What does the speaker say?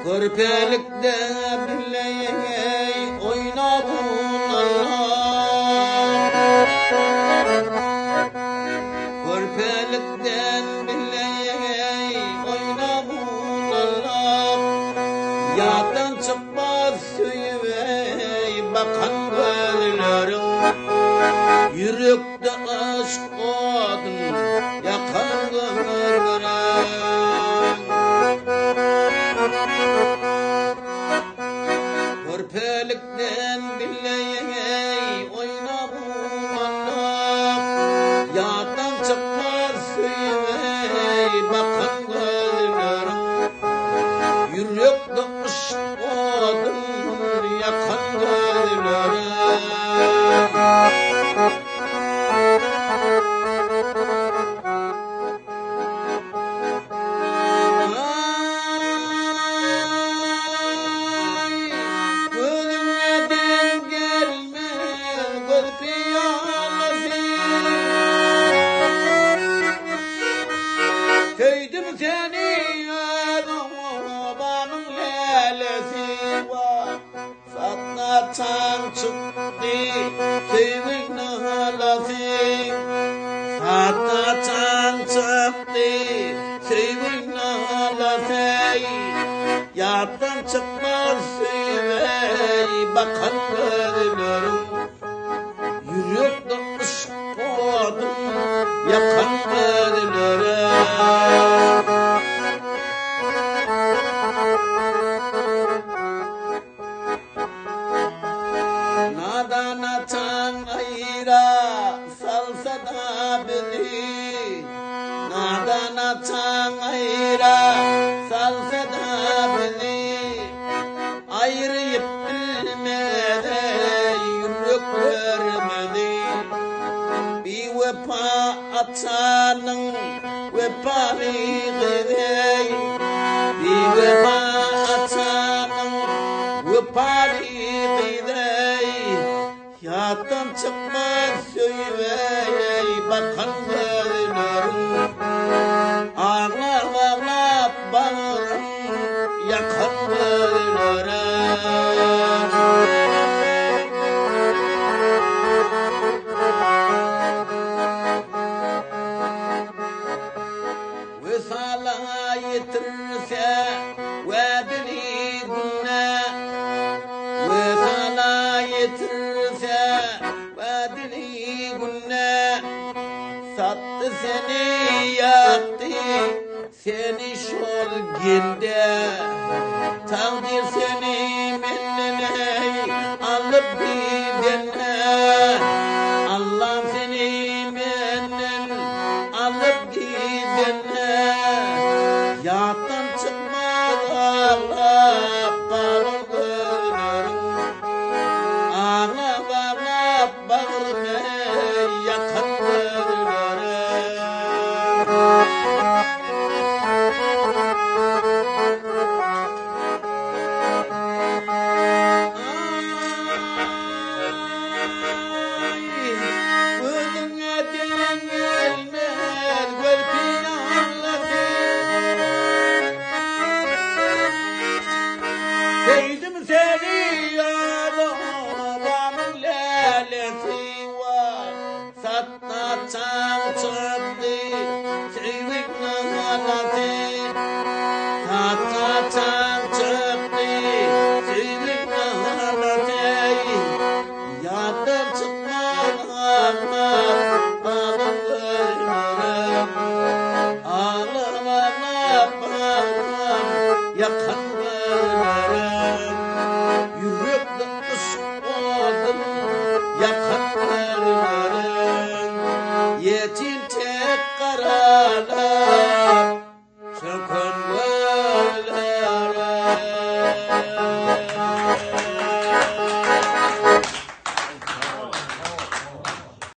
Körpelikde billey oynabun Allah, körpelikden billey oynabun Allah. Yattan çıkmaz söyüvey bakan gözlerim, yürekte aşk odun yakan gözlerim. Körpelikden billey oynabun Allah, yattan çıkmaz söyüvey bakan gözlerim, yürekte aşk odun yakan gözlerim. Köydim seni babanın lelesi var, satna çan çıktı köyün halası, satna çan çıktı köyün halası. Yattan çıkmaz söyleyi bakan gözlerim, yürekte ışık odun yakan gözlerim. Nadana çan ayra salsa da bizi, nadana çan ayra salsa da bizi. Ayrıyıp bilmedi yürek vermedi, bir vefa atanın vefalıydı, bir vefa atanın vefalıydı. Yattan çıkmaz söyleyi bakan gözlerim, ağlar ağlar bağırım yakan gözlerim. Vesala yitirse vedini günne, vesala yitirse vedini günne. Sattı seni yaktı seni şol ginde, takdir seni menine alıp gidene. Allah seni menden alıp gidene. Yattan çıkmaz ağlap bağır gözlerim, ağlap ağlap bağırma yakan Köydim seni babamın lelesi var, satna çan çıktı köyün halası, satna çan çıktı köyün halası. Yattan çıkmaz ağlar babam gözlerim, ağlar ağlar bağırmam yakan gözlerim, yürekte ışık odun yakan gözlerim. Yetim tek karalar